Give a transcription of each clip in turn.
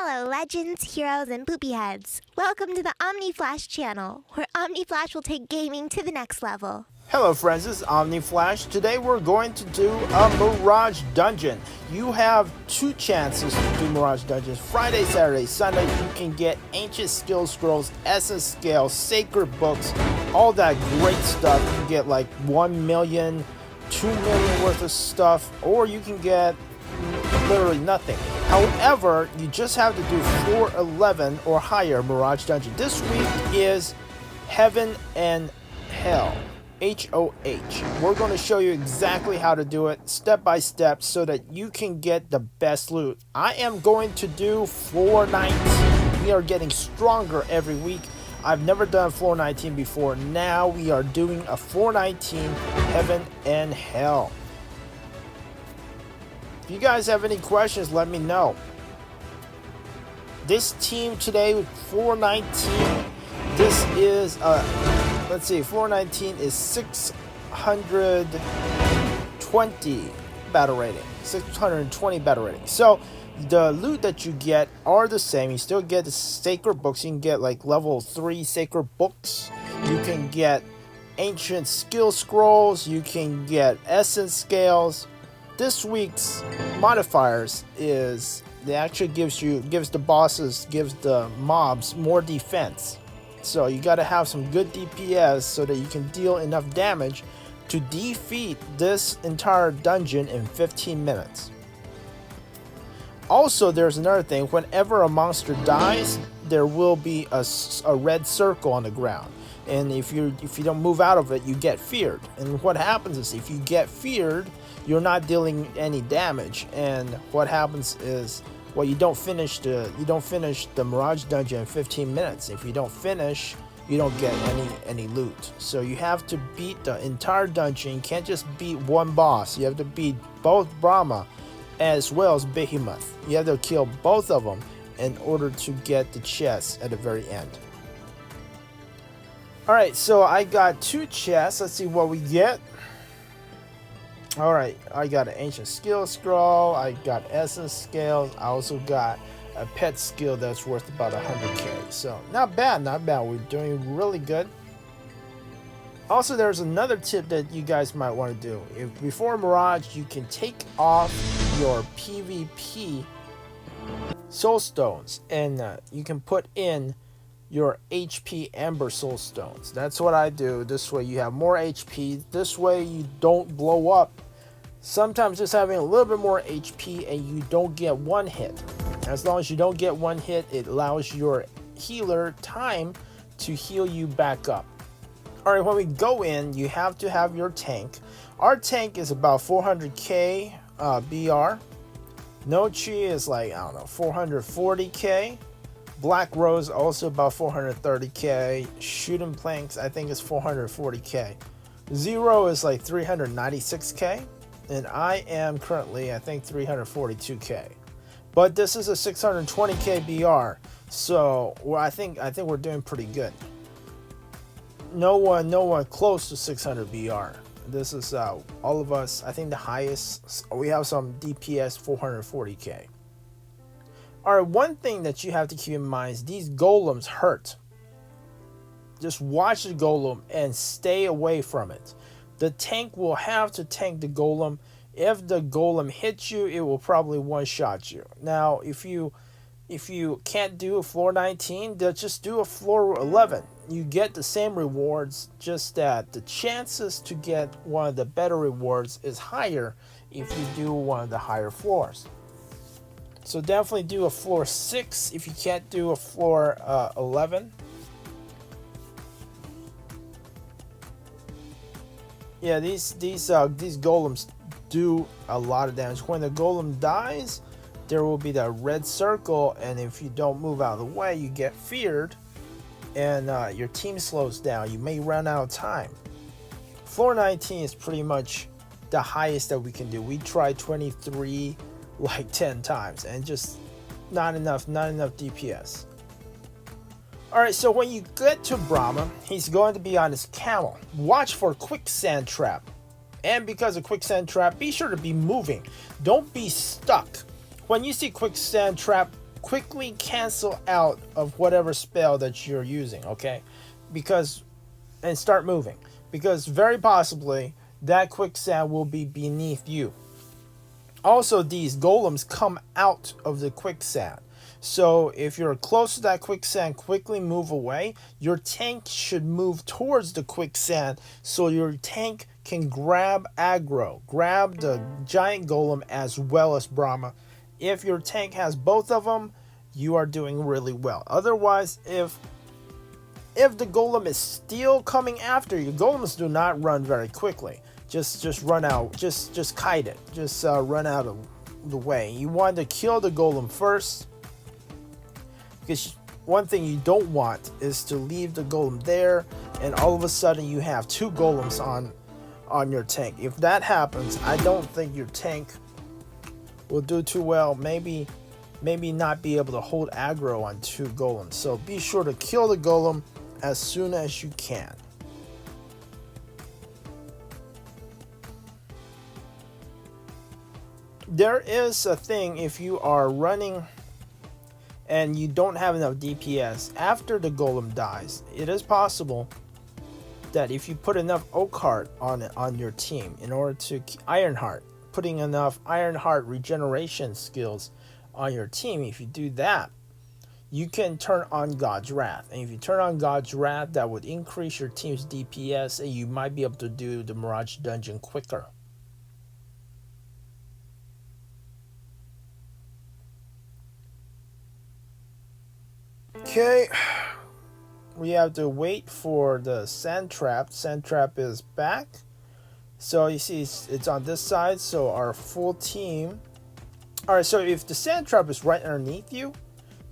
Hello, legends, heroes, and poopy heads. Welcome to the Omni Flash channel, where Omni Flash will take gaming to the next level. Hello friends, this is Omni Flash. Today we're going to do a Mirage dungeon. You have two chances to do Mirage dungeons. Friday, Saturday, Sunday, you can get ancient skill scrolls, essence scales, sacred books, all that great stuff. You can get like 1 million, 2 million worth of stuff, or you can get literally nothing. However, you just have to do floor 11 or higher Mirage dungeon. This week is Heaven and Hell. HOH. We're going to show you exactly how to do it step by step so that you can get the best loot. I am going to do floor 19. We are getting stronger every week. I've never done floor 19 before. Now we are doing a floor 19 Heaven and Hell. If you guys have any questions, let me know. This team today with floor 19, this is let's see, floor 19 is 620 battle rating. 620 battle rating. So the loot that you get are the same. You still get the sacred books. You can get like level 3 sacred books. You can get ancient skill scrolls. You can get essence scales. This week's modifiers is they actually gives the bosses, gives the mobs more defense. So you got to have some good DPS so that you can deal enough damage to defeat this entire dungeon in 15 minutes. Also, there's another thing. Whenever a monster dies, there will be a red circle on the ground. And if you don't move out of it, you get feared. And what happens is if you get feared, you're not dealing any damage. And what happens is, well, you don't finish the Mirage dungeon in 15 minutes. If you don't finish, you don't get any loot. So you have to beat the entire dungeon. You can't just beat one boss. You have to beat both Brahma as well as Behemoth. You have to kill both of them in order to get the chest at the very end. Alright, so I got 2 chests. Let's see what we get. Alright, I got an ancient skill scroll. I got essence scales. I also got a pet skill that's worth about 100k. So not bad, not bad. We're doing really good. Also, there's another tip that you guys might want to do. Before Mirage, you can take off your PvP soul stones and you can put in your HP Ember soul stones. That's what I do. This way you have more HP. This way you don't blow up. Sometimes just having a little bit more HP and you don't get one hit. As long as you don't get one hit, it allows your healer time to heal you back up. Alright, when we go in, you have to have your tank. Our tank is about 400k BR. Nochi is like, I don't know, 440k. Black Rose also about 430k. Shooting Planks I think is 440k. Zero is like 396k. And I am currently, I think, 342k. But this is a 620k BR. So well, I think we're doing pretty good. No one close to 600 BR. This is all of us. I think the highest. We have some DPS 440k. Alright, one thing that you have to keep in mind is these golems hurt. Just watch the golem and stay away from it. The tank will have to tank the golem. If the golem hits you, it will probably one-shot you. Now, if you can't do a floor 19, then just do a floor 11. You get the same rewards, just that the chances to get one of the better rewards is higher if you do one of the higher floors. So definitely do a floor 6 if you can't do a floor 11. Yeah, these golems do a lot of damage. When the golem dies, there will be that red circle, and if you don't move out of the way, you get feared, and your team slows down. You may run out of time. Floor 19 is pretty much the highest that we can do. We tried 23 like 10 times, and just not enough DPS. Alright, so when you get to Brahma, he's going to be on his camel. Watch for quicksand trap. And because of quicksand trap, be sure to be moving. Don't be stuck. When you see quicksand trap quickly cancel out of whatever spell that you're using, okay? And start moving, because very possibly that quicksand will be beneath you. Also, these golems come out of the quicksand. So if you're close to that quicksand, quickly move away. Your tank should move towards the quicksand so your tank can grab aggro, grab the giant golem as well as Brahma. If your tank has both of them, you are doing really well. Otherwise, if the golem is still coming after you, golems do not run very quickly. Just run out. Just kite it. Just run out of the way. You want to kill the golem first, because one thing you don't want is to leave the golem there and all of a sudden you have two golems on your tank. If that happens, I don't think your tank will do too well. Maybe not be able to hold aggro on two golems. So be sure to kill the golem as soon as you can. There is a thing, if you are running and you don't have enough DPS after the golem dies, it is possible that if you put enough Oak Heart on your team in order to Ironheart, putting enough Ironheart regeneration skills on your team, if you do that, you can turn on God's Wrath. And if you turn on God's Wrath, that would increase your team's DPS and you might be able to do the Mirage dungeon quicker. Okay, we have to wait for the sand trap. Sand trap is back. So you see it's on this side, so our full team. Alright, so if the sand trap is right underneath you,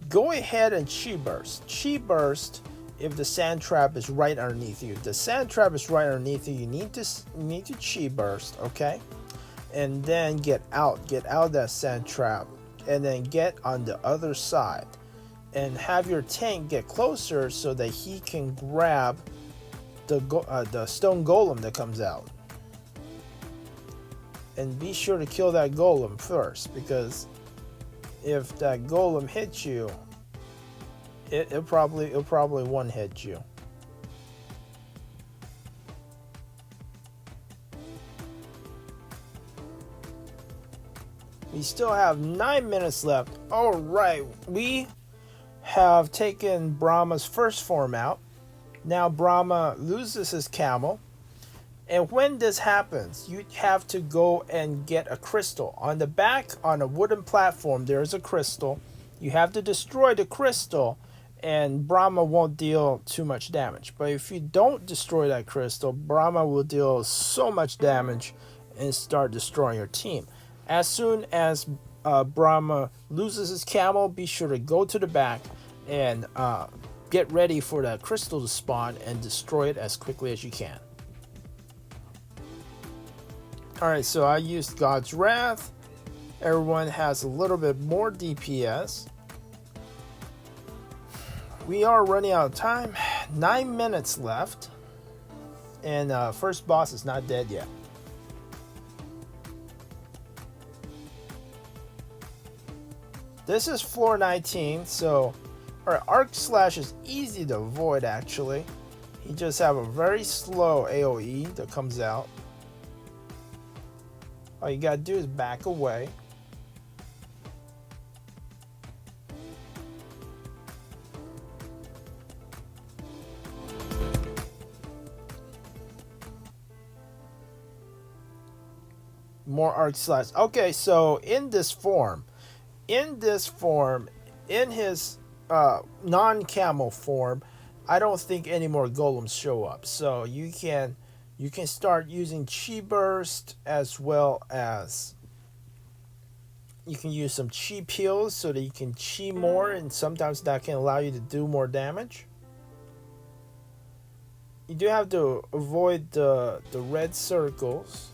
go ahead and chi burst. Chi burst if the sand trap is right underneath you. If the sand trap is right underneath you, you need to chi burst, okay? And then get out of that sand trap, and then get on the other side. And have your tank get closer so that he can grab the stone golem that comes out. And be sure to kill that golem first, because if that golem hits you, it'll probably one hit you. We still have 9 minutes left. All right, we have taken Brahma's first form out. Now Brahma loses his camel, and when this happens, you have to go and get a crystal. On the back, on a wooden platform, there is a crystal. You have to destroy the crystal and Brahma won't deal too much damage. But if you don't destroy that crystal, Brahma will deal so much damage and start destroying your team. As soon as Brahma loses his camel, be sure to go to the back and get ready for that crystal to spawn and destroy it as quickly as you can. Alright, so I used God's Wrath. Everyone has a little bit more DPS. We are running out of time. 9 minutes left. And first boss is not dead yet. This is floor 19, so our arc slash is easy to avoid actually. You just have a very slow AoE that comes out. All you gotta do is back away. More arc slash. Okay, so in this form, in his non-camel form, I don't think any more golems show up. So you can start using chi burst, as well as you can use some chi pills so that you can chi more, and sometimes that can allow you to do more damage. You do have to avoid the red circles.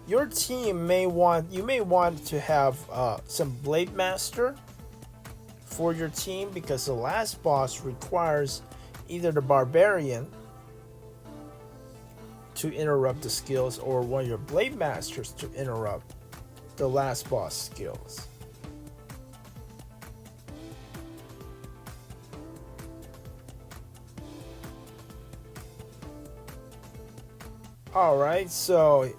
Your team may want to have some Blade Master for your team, because the last boss requires either the Barbarian to interrupt the skills, or one of your blade masters to interrupt the last boss skills. Alright, so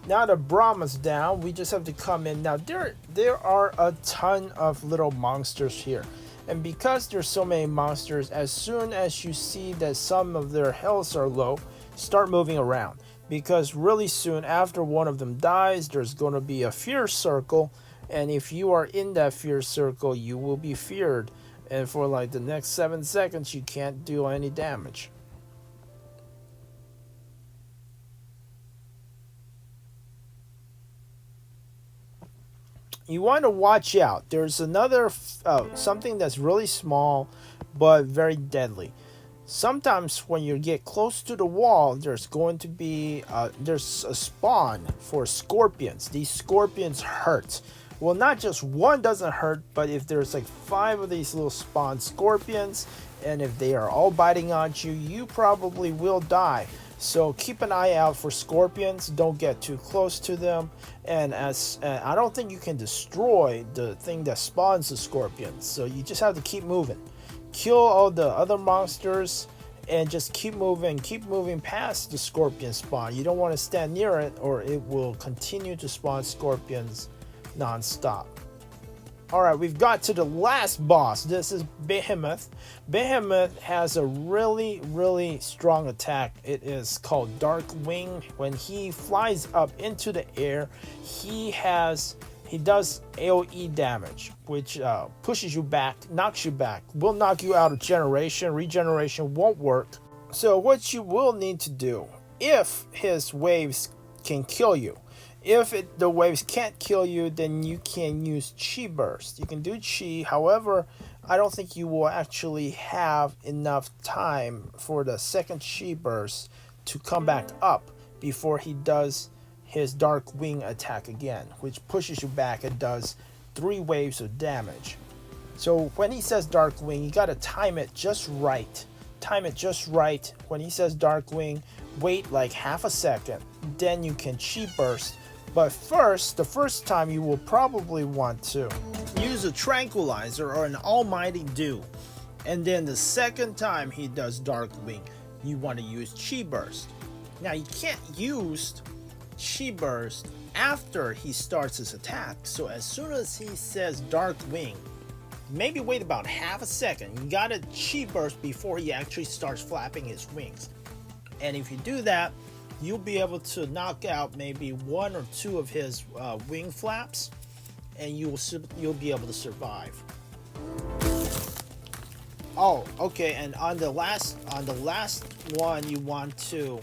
now the Brahma's down, we just have to come in. Now there are a ton of little monsters here. And because there's so many monsters, as soon as you see that some of their healths are low, start moving around. Because really soon after one of them dies, there's going to be a fear circle. And if you are in that fear circle, you will be feared. And for like the next 7 seconds, you can't do any damage. You want to watch out. There's another something that's really small but very deadly. Sometimes when you get close to the wall, there's going to be there's a spawn for scorpions. These scorpions hurt. Well, not just one doesn't hurt, but if there's like 5 of these little spawn scorpions, and if they are all biting on you, you probably will die. So keep an eye out for scorpions. Don't get too close to them. And I don't think you can destroy the thing that spawns the scorpions. So you just have to keep moving. Kill all the other monsters and just keep moving past the scorpion spawn. You don't want to stand near it, or it will continue to spawn scorpions non-stop. Alright, we've got to the last boss. This is Behemoth. Behemoth has a really strong attack. It is called Dark Wing. When he flies up into the air, he does AoE damage, which pushes you back, knocks you back, will knock you out of generation. Regeneration won't work. So what you will need to do, if his waves can kill you, if the waves can't kill you, then you can use Chi Burst. You can do Chi, however, I don't think you will actually have enough time for the second Chi Burst to come back up before he does his Dark Wing attack again, which pushes you back and does 3 waves of damage. So when he says Dark Wing, you gotta time it just right. Time it just right. When he says Dark Wing, wait like half a second, then you can Chi Burst. But first, the first time you will probably want to use a Tranquilizer or an Almighty Dew. And then the second time he does Dark Wing, you want to use Chi Burst. Now you can't use Chi Burst after he starts his attack. So as soon as he says Dark Wing, maybe wait about half a second. You gotta Chi Burst before he actually starts flapping his wings. And if you do that, you'll be able to knock out maybe 1 or 2 of his wing flaps, and you'll be able to survive. Oh, okay. And on the last one, you want to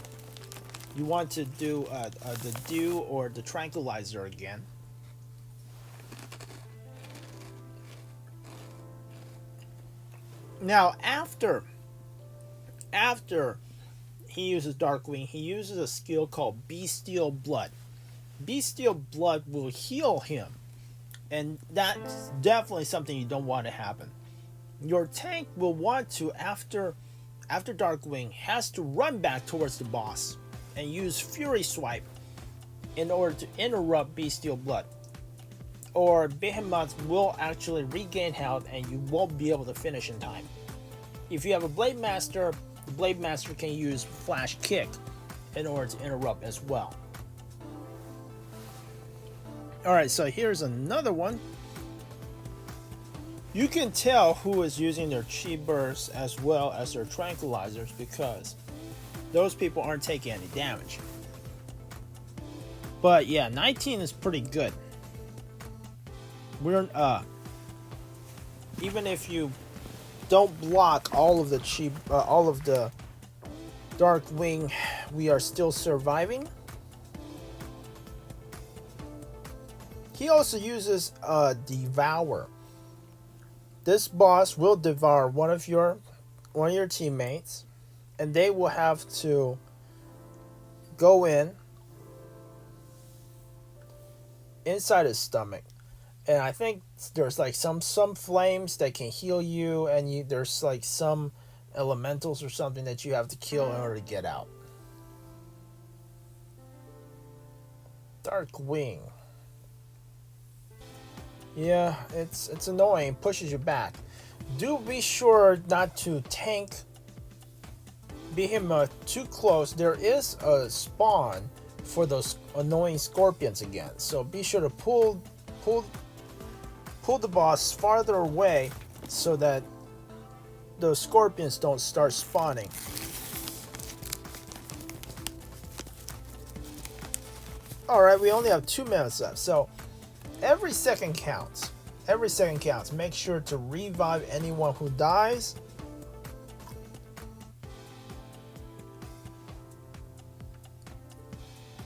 do the Dew or the Tranquilizer again. Now after he uses Dark Wing, he uses a skill called Bestial Blood. Bestial Blood will heal him, and that's definitely something you don't want to happen. Your tank will want to, after Dark Wing, has to run back towards the boss and use Fury Swipe in order to interrupt Bestial Blood. Or Behemoth will actually regain health and you won't be able to finish in time. If you have a Blade Master, the Blade Master can use Flash Kick in order to interrupt as well. Alright, so here's another one. You can tell who is using their Chi Bursts as well as their Tranquilizers because those people aren't taking any damage. But yeah, 19 is pretty good. We're even if you don't block all of the Dark Wing, we are still surviving. He also uses Devour. This boss will devour one of your teammates, and they will have to go inside his stomach. And I think there's like some flames that can heal you, and there's like some elementals or something that you have to kill in order to get out. Dark Wing. Yeah, it's annoying. Pushes you back. Do be sure not to tank Behemoth too close. There is a spawn for those annoying scorpions again. So be sure to pull the boss farther away so that those scorpions don't start spawning. Alright, we only have 2 minutes left, so every second counts. Every second counts. Make sure to revive anyone who dies.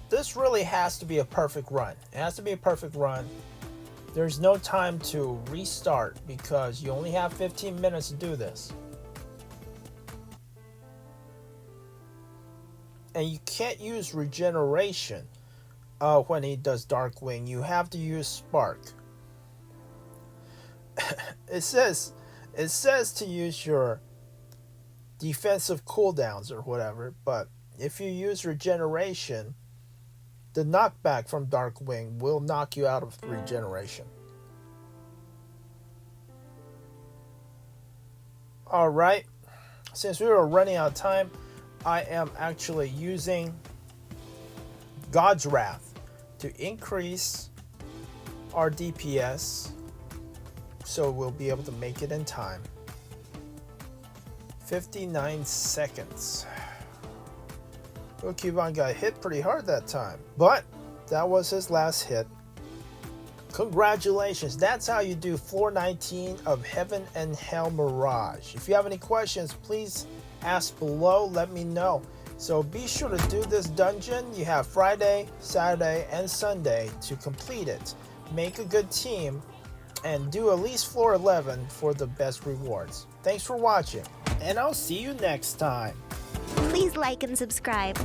This really has to be a perfect run. It has to be a perfect run. There's no time to restart because you only have 15 minutes to do this. And you can't use regeneration when he does Dark Wing. You have to use Spark. It says to use your defensive cooldowns or whatever, but if you use regeneration, the knockback from Dark Wing will knock you out of regeneration. Alright, since we were running out of time, I am actually using God's Wrath to increase our DPS so we'll be able to make it in time. 59 seconds. Pokemon got hit pretty hard that time, but that was his last hit. Congratulations, that's how you do floor 19 of Heaven and Hell Mirage. If you have any questions, please ask below, let me know. So be sure to do this dungeon. You have Friday, Saturday, and Sunday to complete it. Make a good team and do at least floor 11 for the best rewards. Thanks for watching, and I'll see you next time. Please like and subscribe.